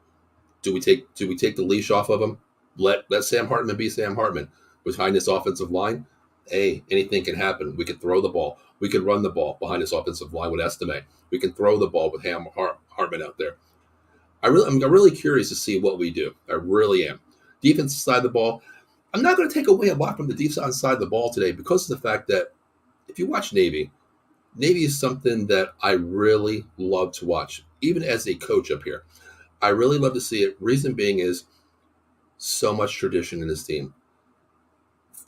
Do we take the leash off of him? Let Sam Hartman be Sam Hartman. Behind this offensive line, hey, anything can happen. We can throw the ball. We can run the ball behind this offensive line with Estime. We can throw the ball with Hartman out there. I'm really curious to see what we do. I really am. Defensive side of the ball, I'm not going to take away a lot from the defensive side of the ball today, because of the fact that if you watch Navy is something that I really love to watch, even as a coach up here. I really love to see it. Reason being is so much tradition in this team.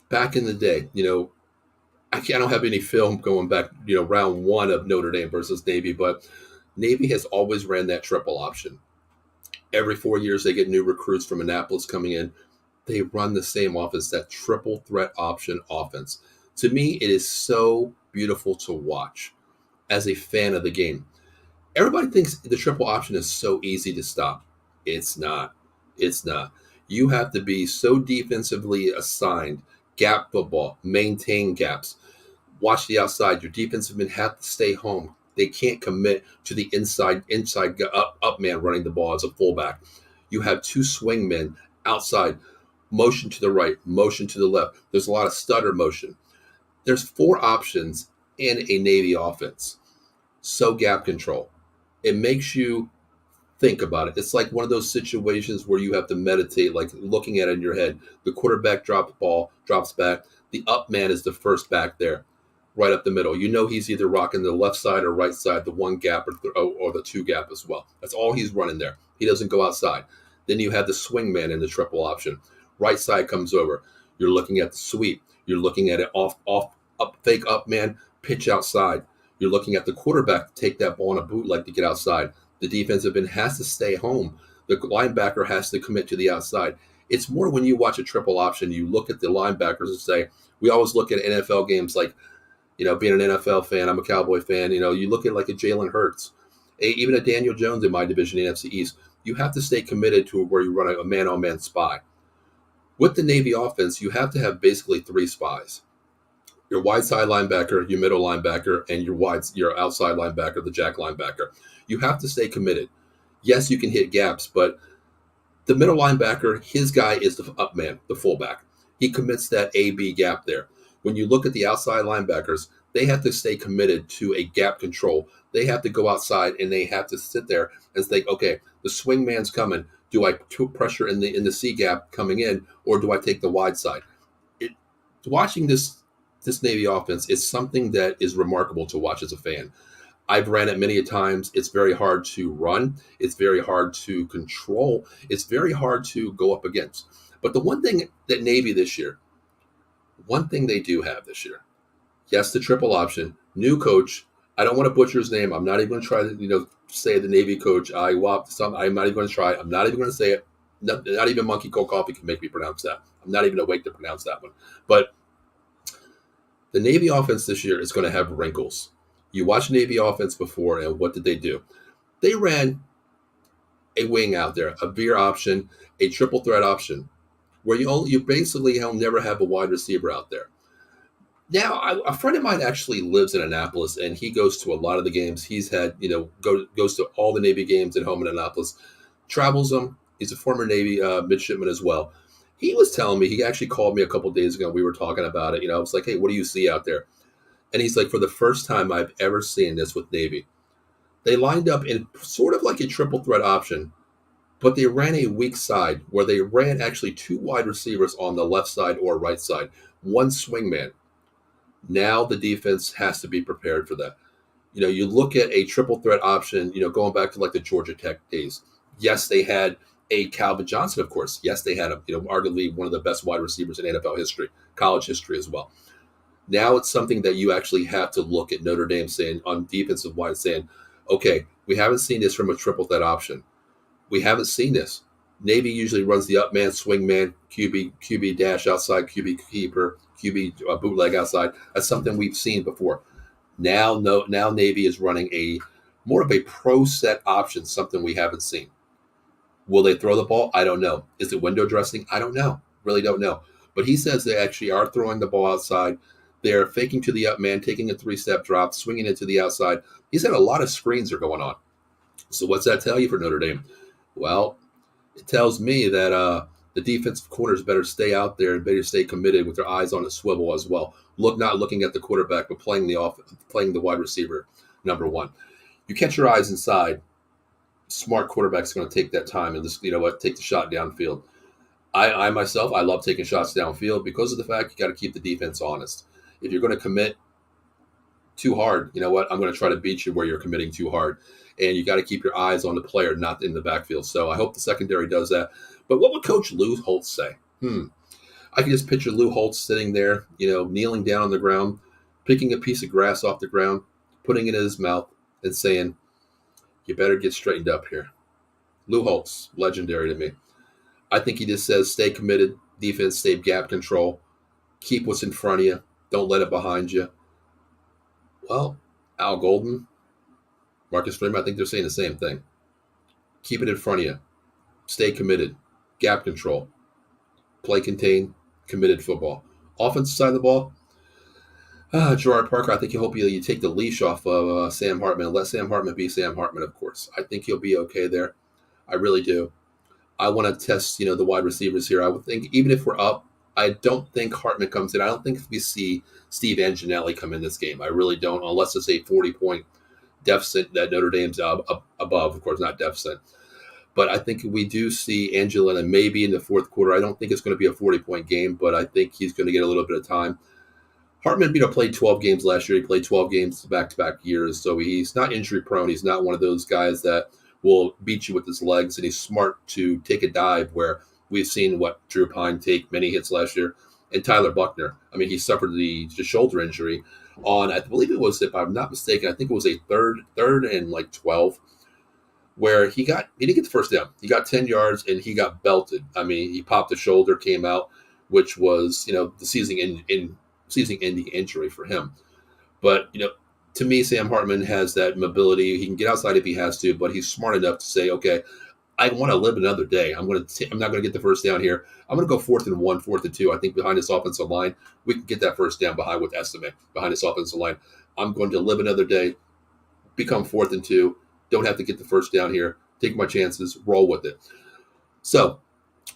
Back in the day, I don't have any film going back, round one of Notre Dame versus Navy, but Navy has always ran that triple option. Every 4 years, they get new recruits from Annapolis coming in. They run the same offense, that triple threat option offense. To me, it is so beautiful to watch as a fan of the game. Everybody thinks the triple option is so easy to stop. It's not. It's not. You have to be so defensively assigned, gap football, maintain gaps, watch the outside. Your defensive men have to stay home. They can't commit to the inside up man running the ball as a fullback. You have two swing men outside, motion to the right, motion to the left. There's a lot of stutter motion. There's 4 options in a Navy offense. So gap control. It makes you think about it. It's like one of those situations where you have to meditate, like looking at it in your head. The quarterback drops the ball, drops back. The up man is the first back there, right up the middle. He's either rocking the left side or right side, the one gap or the two gap as well. That's all he's running there. He doesn't go outside. Then you have the swing man in the triple option. Right side comes over. You're looking at the sweep. You're looking at it off, up, fake up man, pitch outside. You're looking at the quarterback to take that ball on a bootleg to get outside. The defensive end has to stay home. The linebacker has to commit to the outside. It's more when you watch a triple option, you look at the linebackers and say, we always look at NFL games like, being an NFL fan, I'm a Cowboy fan, you look at like a Jalen Hurts, even a Daniel Jones in my division, NFC East. You have to stay committed to where you run a man-on-man spy. With the Navy offense, you have to have basically 3 spies. Your wide side linebacker, your middle linebacker, and your outside linebacker, the jack linebacker. You have to stay committed. Yes, you can hit gaps, but the middle linebacker, his guy is the up man, the fullback. He commits that A-B gap there. When you look at the outside linebackers, they have to stay committed to a gap control. They have to go outside and they have to sit there and think, okay, the swing man's coming. Do I put pressure in the C gap coming in, or do I take the wide side? Watching this Navy offense is something that is remarkable to watch as a fan. I've ran it many times. It's very hard to run. It's very hard to control. It's very hard to go up against. But the one thing that Navy this year, one thing they do have this year, yes, the triple option, new coach. I don't want to butcher his name. I'm not even going to try to, say the Navy coach. I'm not even going to try. I'm not even going to say it. Not even Monkey Cold Coffee can make me pronounce that. I'm not even awake to pronounce that one. But The Navy offense this year is going to have wrinkles. You watched Navy offense before, and what did they do? They ran a wing out there, a veer option, a triple threat option, where you basically never have a wide receiver out there. Now, a friend of mine actually lives in Annapolis, and he goes to a lot of the games. He's had, goes to all the Navy games at home in Annapolis, travels them. He's a former Navy midshipman as well. He was telling me, he actually called me a couple days ago. We were talking about it. I was like, hey, what do you see out there? And he's like, for the first time I've ever seen this with Navy, they lined up in sort of like a triple threat option, but they ran a weak side where they ran actually two wide receivers on the left side or right side, one swingman. Now the defense has to be prepared for that. You look at a triple threat option, going back to like the Georgia Tech days. Yes, they had a Calvin Johnson, of course. Yes, they had arguably one of the best wide receivers in NFL history, college history as well. Now it's something that you actually have to look at Notre Dame saying on defensive wide, saying, okay, we haven't seen this from a triple threat option. We haven't seen this. Navy usually runs the up man, swing man, QB dash outside, QB keeper, QB bootleg outside. That's something we've seen before. Now Navy is running a more of a pro set option, something we haven't seen. Will they throw the ball? I don't know. Is it window dressing? I don't know. Really don't know. But he says they actually are throwing the ball outside. They're faking to the up man, taking a 3-step drop, swinging it to the outside. He said a lot of screens are going on. So what's that tell you for Notre Dame? Well, it tells me that the defensive corners better stay out there and better stay committed with their eyes on a swivel as well. Not looking at the quarterback, but playing the wide receiver, number one. You catch your eyes inside. Smart quarterback's going to take that time and just, take the shot downfield. I myself, I love taking shots downfield because of the fact you got to keep the defense honest. If you're going to commit too hard, you know what? I'm going to try to beat you where you're committing too hard. And you got to keep your eyes on the player, not in the backfield. So I hope the secondary does that. But what would Coach Lou Holtz say? I can just picture Lou Holtz sitting there, kneeling down on the ground, picking a piece of grass off the ground, putting it in his mouth, and saying, you better get straightened up here. Lou Holtz, legendary to me. I think he just says, stay committed, defense, stay gap control, keep what's in front of you, don't let it behind you. Well, Al Golden, Marcus Freeman, I think they're saying the same thing. Keep it in front of you. Stay committed. Gap control. Play contain. Committed football. Offensive side of the ball, Gerard Parker, I think you take the leash off of Sam Hartman. Let Sam Hartman be Sam Hartman, of course. I think he'll be okay there. I really do. I want to test, the wide receivers here. I would think even if we're up, I don't think Hartman comes in. I don't think we see Steve Anginelli come in this game. I really don't, unless it's a 40-point deficit that Notre Dame's above, of course, not deficit. But I think we do see Angela maybe in the fourth quarter. I don't think it's going to be a 40-point game, but I think he's going to get a little bit of time. Hartman, played 12 games last year. He played 12 games back-to-back years, so he's not injury-prone. He's not one of those guys that will beat you with his legs, and he's smart to take a dive where we've seen Drew Pine take many hits last year, and Tyler Buckner. He suffered the shoulder injury on, I believe it was, if I'm not mistaken, I think it was a third and 12, where he didn't get the first down. He got 10 yards, and he got belted. He popped the shoulder, came out, which was, the season-ending injury for him. But, to me, Sam Hartman has that mobility. He can get outside if he has to, but he's smart enough to say, okay, I want to live another day. I'm not going to get the first down here. I'm going to go 4th and 1, 4th and 2. I think behind this offensive line, we can get that first down behind this offensive line. I'm going to live another day, become 4th and 2. Don't have to get the first down here. Take my chances, roll with it. So,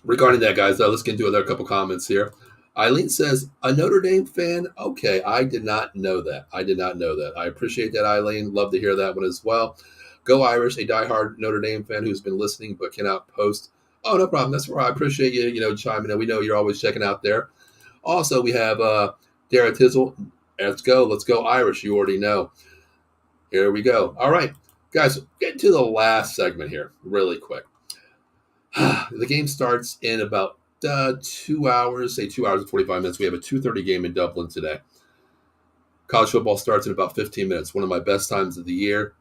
regarding that, guys, let's get into another couple comments here. Eileen says, a Notre Dame fan? Okay, I did not know that. I appreciate that, Eileen. Love to hear that one as well. Go Irish, a diehard Notre Dame fan who's been listening but cannot post. Oh, no problem. That's where I appreciate you, chiming in. We know you're always checking out there. Also, we have Dara Tizzle. Let's go Irish. You already know. Here we go. All right, guys, get to the last segment here really quick. The game starts in about 2 hours, say 2 hours and 45 minutes. We have a 2:30 game in Dublin today. College football starts in about 15 minutes. One of my best times of the year.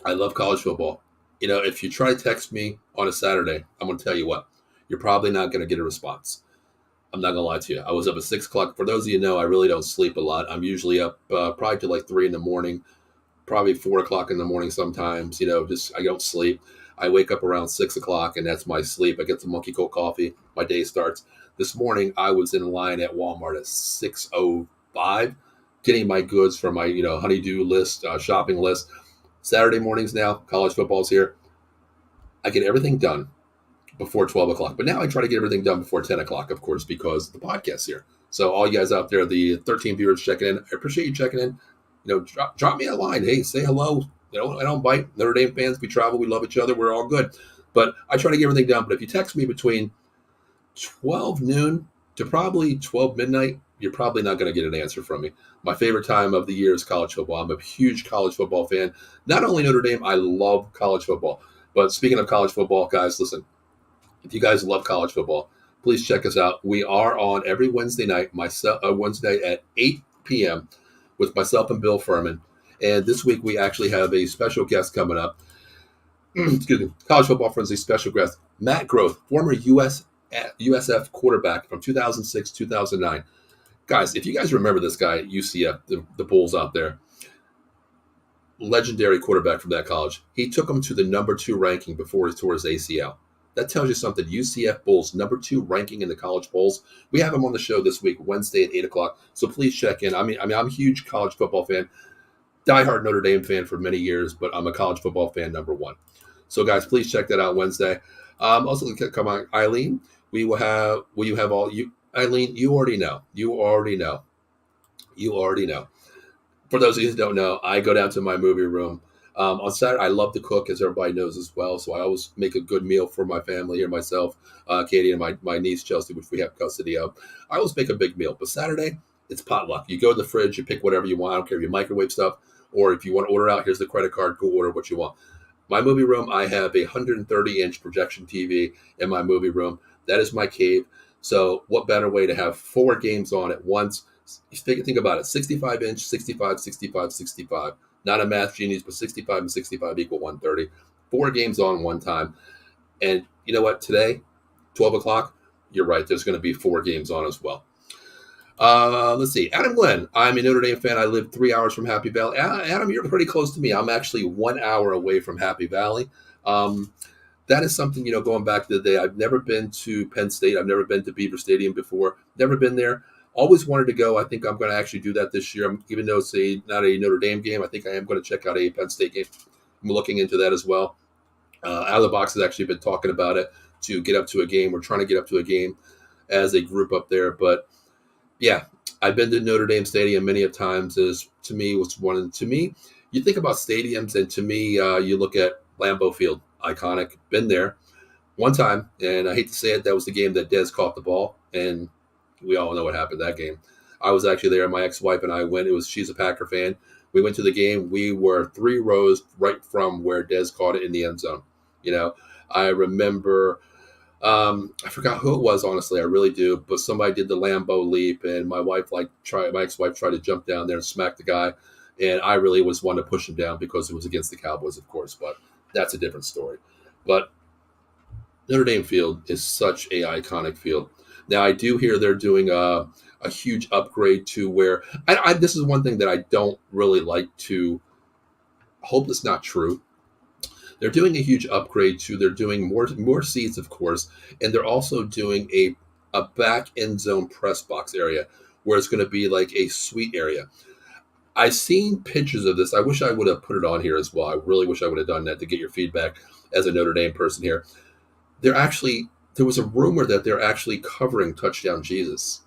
I love college football. If you try to text me on a Saturday, I'm going to tell you what, you're probably not going to get a response. I'm not gonna lie to you. I was up at 6 o'clock. For those of you who know, I really don't sleep a lot. I'm usually up probably till like 3 in the morning, probably 4 o'clock in the morning sometimes. Just I don't sleep. I wake up around 6 o'clock, and that's my sleep. I get some monkey coat coffee. My day starts. This morning, I was in line at Walmart at 6:05, getting my goods from my honeydew list, shopping list. Saturday mornings now, college football's here. I get everything done before 12 o'clock. But now I try to get everything done before 10 o'clock, of course, because the podcast's here. So all you guys out there, the 13 viewers checking in, I appreciate you checking in. Drop me a line. Hey, say hello. I don't bite. Notre Dame fans, we travel. We love each other. We're all good. But I try to get everything done. But if you text me between 12 noon to probably 12 midnight, you're probably not going to get an answer from me. My favorite time of the year is college football. I'm a huge college football fan. Not only Notre Dame, I love college football. But speaking of college football, guys, listen, if you guys love college football, please check us out. We are on every Wednesday night, Wednesday at 8 p.m. with myself and Bill Furman. And this week we actually have a special guest coming up. Excuse me, College Football Frenzy special guest, Matt Groth, former USF quarterback from 2006, 2009. Guys, if you guys remember this guy at UCF, the Bulls out there, legendary quarterback from that college. He took him to the number 2 ranking before he tore his ACL. That tells you something. UCF Bulls, number 2 ranking in the college polls. We have him on the show this week, Wednesday at 8 o'clock. So please check in. I'm a huge college football fan, diehard Notre Dame fan for many years, but I'm a college football fan number 1. So guys, please check that out Wednesday. Also, come on, Eileen. Will you have all you? Eileen, you already know. For those of you who don't know, I go down to my movie room. On Saturday, I love to cook, as everybody knows as well. So I always make a good meal for my family or myself, Katie, and my niece, Chelsea, which we have custody of. I always make a big meal. But Saturday, it's potluck. You go to the fridge, you pick whatever you want. I don't care if you microwave stuff or if you want to order out, here's the credit card, go order what you want. My movie room, I have a 130-inch projection TV in my movie room. That is my cave. So what better way to have 4 games on at once? Think about it, 65-inch, 65, 65, 65. Not a math genius, but 65 and 65 equal 130. 4 games on one time. And you know what? Today, 12 o'clock, you're right. There's going to be 4 games on as well. Let's see. Adam Glenn. I'm a Notre Dame fan. I live 3 hours from Happy Valley. Adam, you're pretty close to me. I'm actually 1 hour away from Happy Valley. That is something, going back to the day. I've never been to Penn State. I've never been to Beaver Stadium before. Never been there. Always wanted to go. I think I'm going to actually do that this year. Even though it's not a Notre Dame game, I think I am going to check out a Penn State game. I'm looking into that as well. Out of the Box has actually been talking about it to get up to a game. We're trying to get up to a game as a group up there. But yeah, I've been to Notre Dame Stadium many of times. To me, you think about stadiums, and to me, you look at Lambeau Field, iconic. Been there one time, and I hate to say it, that was the game that Dez caught the ball, and we all know what happened that game. I was actually there. My ex-wife and I went. She's a Packer fan. We went to the game. We were 3 rows right from where Dez caught it in the end zone. I remember, I forgot who it was, honestly. I really do. But somebody did the Lambeau leap, and my ex-wife tried to jump down there and smack the guy. And I really was one to push him down because it was against the Cowboys, of course. But that's a different story. But Notre Dame Field is such a iconic field. Now, I do hear they're doing a huge upgrade to where this is one thing that I don't really like to hope it's not true. They're doing a huge upgrade to, they're doing more seats, of course, and they're also doing a back end zone press box area where it's going to be like a suite area. I've seen pictures of this. I wish I would have put it on here as well. I really wish I would have done that to get your feedback as a Notre Dame person here. There was a rumor that they're actually covering Touchdown Jesus,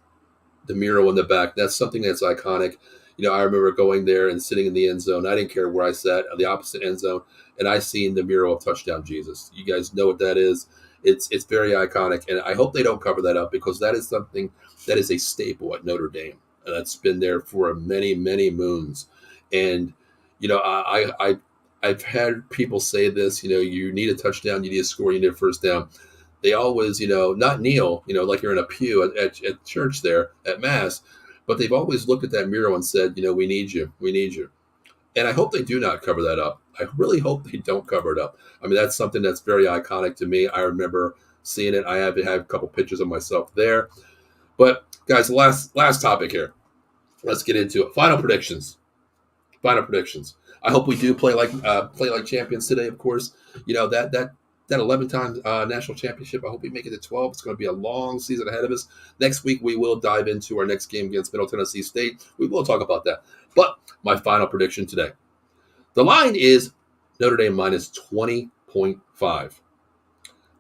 the mural in the back. That's something that's iconic. I remember going there and sitting in the end zone. I didn't care where I sat, the opposite end zone, and I seen the mural of Touchdown Jesus. You guys know what that is. It's very iconic, and I hope they don't cover that up because that is something that is a staple at Notre Dame. That's been there for many, many moons. And, I've had people say this, you need a touchdown, you need a score, you need a first down. They always, not kneel, like you're in a pew at church there at Mass, but they've always looked at that mural and said, we need you. We need you. And I hope they do not cover that up. I really hope they don't cover it up. I mean, that's something that's very iconic to me. I remember seeing it. I have a couple pictures of myself there. But guys, the last topic here. Let's get into it. Final predictions. Final predictions. I hope we do play like champions today. Of course, that 11-time national championship. I hope we make it to 12. It's going to be a long season ahead of us. Next week we will dive into our next game against Middle Tennessee State. We will talk about that. But my final prediction today: the line is Notre Dame minus 20.5.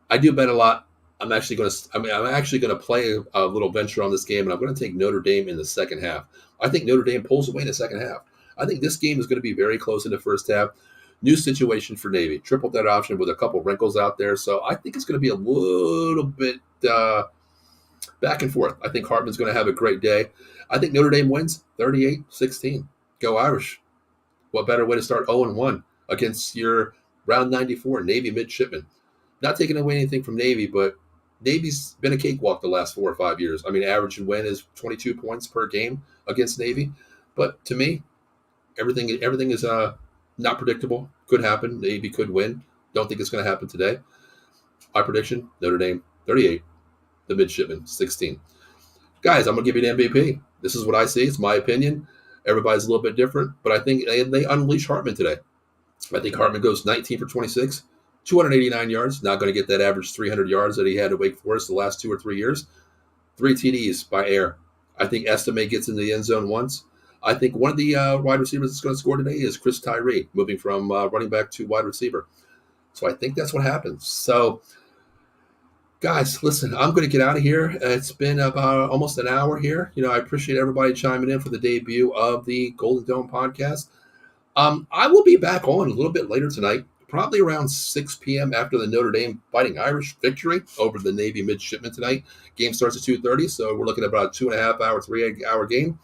I do bet a lot. I'm actually going to play a little venture on this game, and I'm going to take Notre Dame in the second half. I think Notre Dame pulls away in the second half. I think this game is going to be very close in the first half. New situation for Navy. Triple threat option with a couple wrinkles out there. So I think it's going to be a little bit back and forth. I think Hartman's going to have a great day. I think Notre Dame wins 38-16. Go Irish. What better way to start 0-1 against your round 94 Navy Mid Shipmen? Not taking away anything from Navy, but Navy's been a cakewalk the last 4 or 5 years. I mean, average and win is 22 points per game against Navy. But to me, everything is not predictable. Could happen. Navy could win. Don't think it's going to happen today. My prediction: Notre Dame 38, the Midshipmen 16. Guys, I'm going to give you an MVP. This is what I see. It's my opinion. Everybody's a little bit different, but I think they unleash Hartman today. I think Hartman goes 19 for 26, 289 yards. Not going to get that average 300 yards that he had at Wake Forest the last 2 or 3 years. 3 TDs by air. I think Estime gets into the end zone once. I think one of the wide receivers that's going to score today is Chris Tyree, moving from running back to wide receiver. So I think that's what happens. So, guys, listen, I'm going to get out of here. It's been about almost an hour here. I appreciate everybody chiming in for the debut of the Golden Dome podcast. I will be back on a little bit later tonight, probably around 6 p.m. after the Notre Dame Fighting Irish victory over the Navy Mid Shipmen tonight. Game starts at 2:30, so we're looking at about a 2.5 hour, 3 hour game.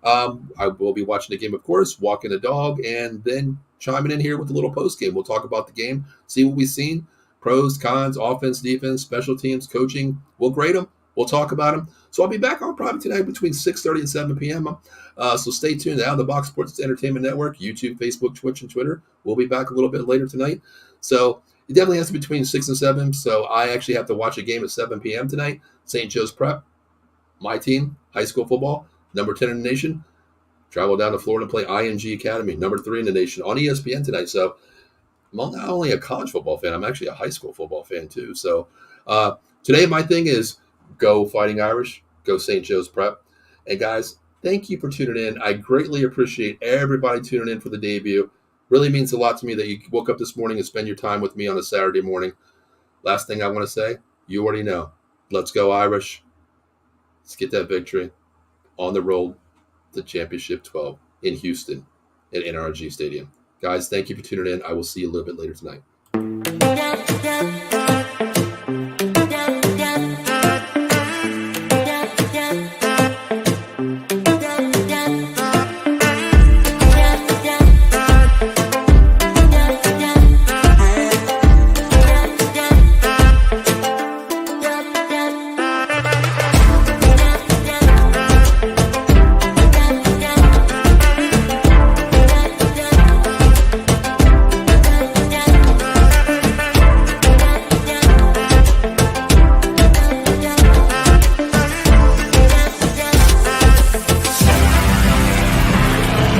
I will be watching the game, of course, walking the dog, and then chiming in here with a little post game. We'll talk about the game, see what we've seen, pros, cons, offense, defense, special teams, coaching. We'll grade them. We'll talk about them. So I'll be back on probably tonight between 6:30 and 7 p.m. So stay tuned. Out of the Box Sports Entertainment Network, YouTube, Facebook, Twitch, and Twitter. We'll be back a little bit later tonight. So it definitely has to be between 6 and 7. So I actually have to watch a game at 7 p.m. tonight. St. Joe's Prep, my team, high school football. Number 10 in the nation. Travel down to Florida and play IMG Academy, number 3 in the nation, on ESPN tonight. So I'm not only a college football fan, I'm actually a high school football fan too. So today my thing is go Fighting Irish, go St. Joe's Prep. And guys, thank you for tuning in. I greatly appreciate everybody tuning in for the debut. Really means a lot to me that you woke up this morning and spend your time with me on a Saturday morning. Last thing I want to say, you already know. Let's go Irish. Let's get that victory. On the road to Championship 12 in Houston at NRG Stadium. Guys, thank you for tuning in. I will see you a little bit later tonight.